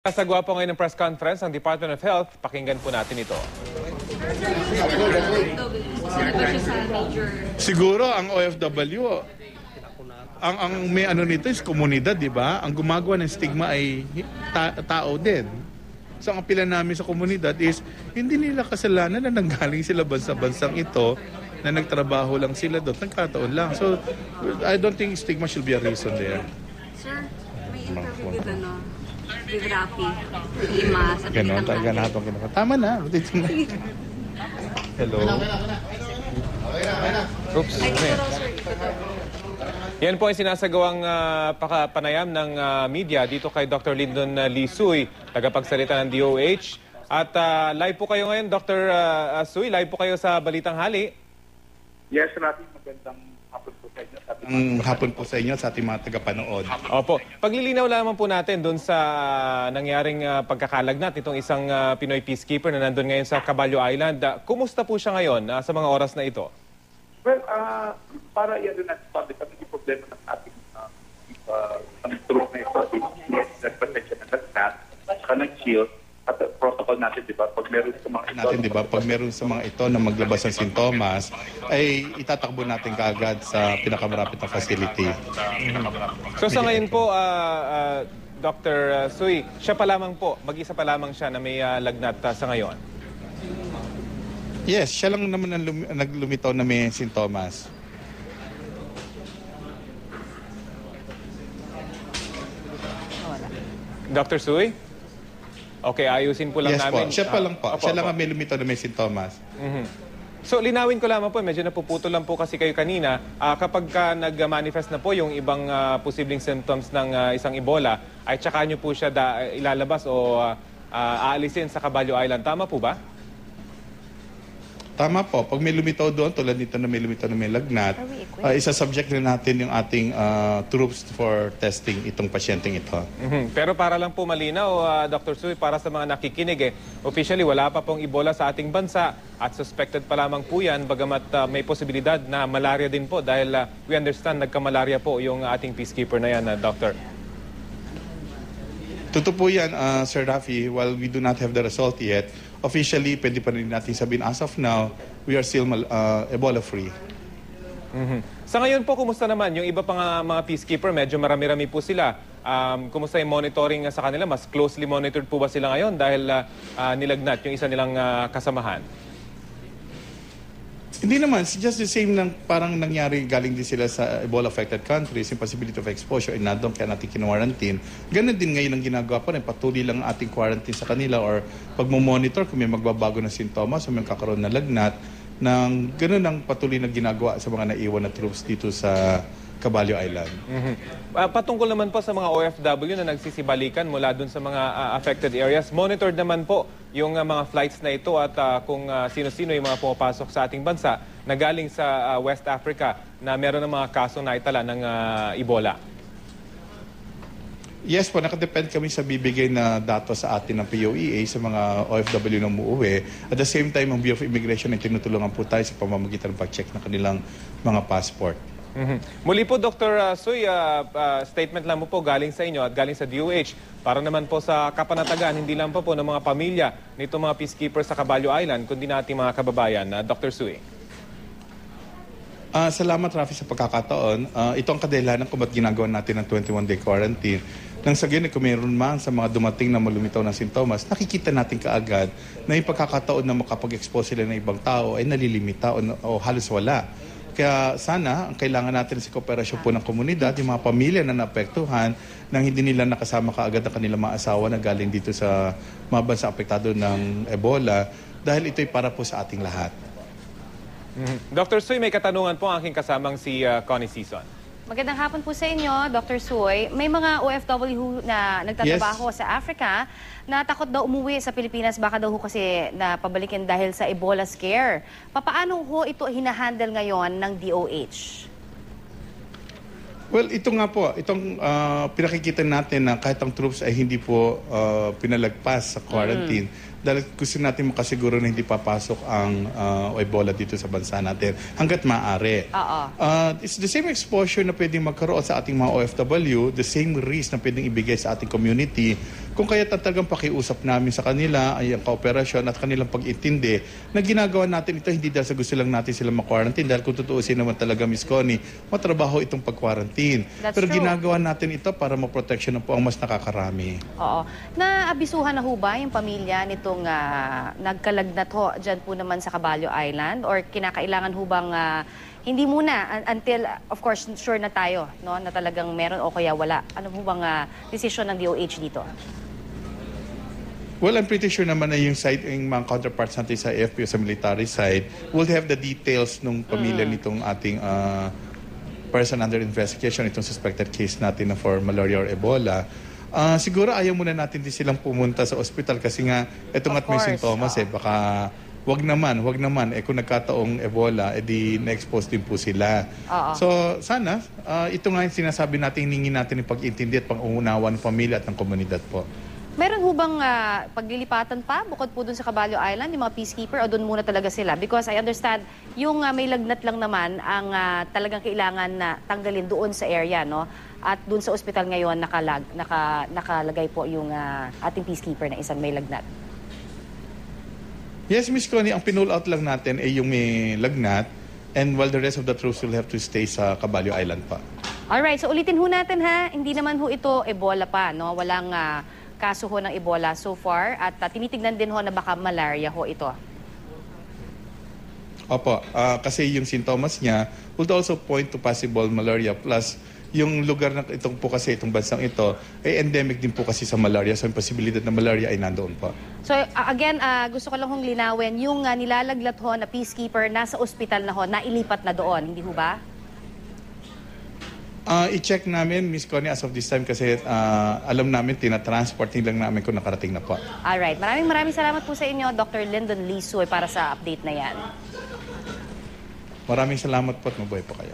Nasagwa po ngayon ng press conference ng Department of Health. Pakinggan po natin ito. Siguro ang OFW, ang may ano nito is komunidad, di ba? Ang gumagawa ng stigma ay tao din. So ang apela namin sa komunidad is hindi nila kasalanan na nanggaling sila bansa-bansang ito na nagtrabaho lang sila doon, nagkataon lang. So I don't think stigma should be a reason there. Sir, may interview with with Rafi Lima sa Ganon, talaga na itong kinaka. Tama na. Hello. Oops. Yan po ay sinasagawang panayam ng media dito kay Dr. Lyndon Lee Suy, tagapagsalita ng DOH. At live po kayo ngayon, Dr. Suy, live po kayo sa Balitang Hali. Yes, Rafi, magandang hapon po sa inyo. Hapon po sa inyo sa ating mga tagapanood. Opo. Paglilinaw lamang po natin doon sa nangyaring pagkakalagnat itong isang Pinoy peacekeeper na nandun ngayon sa Caballo Island. Kumusta po siya ngayon sa mga oras na ito? Well, para yan na public, ang problema ng ating troop na ito is nagpasensya ng lagnat, saka nag-shield, at protocol natin, di ba, pag meron sa mga ito, pag meron sa mga ito na maglabas ng sintomas, ay itatakbo natin kaagad sa pinakamarapit na facility. So sa ngayon po, Dr. Suy, siya pa lamang po, mag-isa pa lamang siya na may lagnat sa ngayon? Yes, siya lang naman ang naglumitaw na may sintomas. Dr. Suy? Okay, ayusin po lang Yes namin. po, siya pa lang po. Opo, Siya lang opo. ang may lumitaw na may sintomas. So, linawin ko lamang po, medyo napuputol lang po kasi kayo kanina. Kapag nag-manifest na po yung ibang posibleng symptoms ng isang Ebola, ay tsaka nyo po siya ilalabas o aalisin sa Caballo Island. Tama po ba? Tama po. Pag may lumitaw doon, tulad nito na may lumitaw na may lagnat, isa-subject na natin yung ating troops for testing itong pasyenteng ito. Pero para lang po malinaw, Dr. Suy, para sa mga nakikinig, officially wala pa pong Ebola sa ating bansa at suspected pa lamang po yan, bagamat may posibilidad na malaria din po dahil we understand nagka-malaria po yung ating peacekeeper na yan, Doctor. Totoo po yan, Sir Rafi, while we do not have the result yet, officially, pwede pa rin natin sabihin, as of now, we are still Ebola-free. Sa ngayon po, kumusta naman? Yung iba pang mga peacekeeper, medyo marami-rami po sila. Kumusta yung monitoring sa kanila? Mas closely monitored po ba sila ngayon dahil nilagnat yung isa nilang kasamahan? Hindi naman, it's just the same ng parang nangyari galing din sila sa Ebola-affected countries, yung possibility of exposure, and nandun kaya natin kinwarantine. Ganun din ngayon ang ginagawa pa rin, patuloy lang ang ating quarantine sa kanila or pag monitor kung may magbabago na sintomas o may kakaroon na lagnat, ng ganun ang patuloy na ginagawa sa mga naiwan na troops dito sa Caballo Island. Patungkol naman po sa mga OFW na nagsisibalikan mula dun sa mga affected areas, monitored naman po yung mga flights na ito at kung sino-sino yung mga pumapasok sa ating bansa na galing sa West Africa na meron ng mga kasong naitala ng Ebola. Yes po, nakadepend kami sa bibigay na datos sa atin ng POEA sa mga OFW na umuwi. At the same time, ang Bureau of Immigration ay tinutulungan po tayo sa pamamagitan ng pag-check ng kanilang mga passport. Muli po, Dr. Suy, statement lang po galing sa inyo at galing sa DOH para naman po sa kapanatagan, hindi lang po ng mga pamilya nito mga peacekeepers sa Caballo Island, kundi nating mga kababayan. Dr. Suy. Salamat, Rafi, sa pagkakataon. Ito ang kadahilanan kung ba't ginagawa natin ng 21-day quarantine. Nang sa ganyan, kung mayroon man sa mga dumating na malumitaw ng sintomas, nakikita natin kaagad na yung pagkakataon na makapag-expose sila ng ibang tao ay nalilimita o halos wala. Kaya sana, ang kailangan natin sa kooperasyon po ng komunidad, yung mga pamilya na naapektuhan, nang hindi nila nakasama kaagad ang kanilang mga asawa na galing dito sa mga bansa apektado ng Ebola, dahil ito'y para po sa ating lahat. Dr. Suy, may katanungan po ang aking kasamang si Connie Sison. Magandang hapon po sa inyo, Dr. Suy. May mga OFW na nagtatrabaho sa Africa na takot daw umuwi sa Pilipinas. Baka daw kasi na pabalikin dahil sa Ebola scare. Paano ho ito hinahandle ngayon ng DOH? Well, ito nga po, itong pinakikita natin na kahit ang troops ay hindi po pinalagpas sa quarantine, dahil gusto natin makasiguro na hindi papasok ang Ebola dito sa bansa natin hanggat maaari. It's the same exposure na pwedeng magkaroon sa ating mga OFW, the same risk na pwedeng ibigay sa ating community. Kung kaya talagang pakiusap namin sa kanila ay ang kooperasyon at kanilang pag-intindi na ginagawa natin ito hindi dahil sa gusto lang natin sila ma-quarantine, dahil kung tutuusin naman talaga, Miss Connie, matrabaho itong pag-quarantine. Pero ginagawa natin ito para ma-protection na po ang mas nakakarami. Oo. Naabisuhan na ho ba yung pamilya nitong nagkalagnat ho dyan po naman sa Caballo Island? Or kinakailangan ho bang hindi muna until, of course, sure na tayo, no, na talagang meron o kaya wala? Ano ho bang desisyon ng DOH dito? Well, I'm pretty sure naman na yung side, yung mga counterparts natin sa AFP o sa military side will have the details nung pamilya nitong ating person under investigation, itong suspected case natin na for malaria or Ebola. Siguro ayaw muna natin din silang pumunta sa ospital kasi nga itong at may sintomas baka wag naman. Kung nagkataong Ebola, di na-expose din po sila. So, sana, ito nga yung sinasabi natin, hiningi natin yung pag-intindi at pang-uunawa ng pamilya at ng komunidad po. Meron ho bang paglilipatan pa bukod po dun sa Caballo Island, yung mga peacekeeper, o dun muna talaga sila? Because I understand, yung may lagnat lang naman ang talagang kailangan na tanggalin doon sa area, no? At dun sa ospital ngayon, nakalagay po yung ating peacekeeper na isang may lagnat. Yes, Miss Connie, ang pinull out lang natin ay yung may lagnat, and while the rest of the troops will have to stay sa Caballo Island pa. Alright, so ulitin ho natin ha, hindi naman ho ito Ebola pa, no? Walang kaso ho ng Ebola so far, at tinitignan din ho na baka malaria ho ito. Opo, kasi yung sintomas niya would also point to possible malaria, plus yung lugar na itong po kasi itong bansang ito ay endemic din po kasi sa malaria, so yung posibilidad na malaria ay nandoon po. So again, gusto ko lang hong linawin, yung nilalaglat ho na peacekeeper nasa ospital na ho, nailipat na doon, hindi ho ba? I-check namin, Miss Connie, as of this time kasi alam namin, tinatransporting lang namin kung nakarating na po. Alright, maraming salamat po sa inyo, Dr. Lyndon Lee Suoy, para sa update na yan. Maraming salamat po at mabuhay po kayo.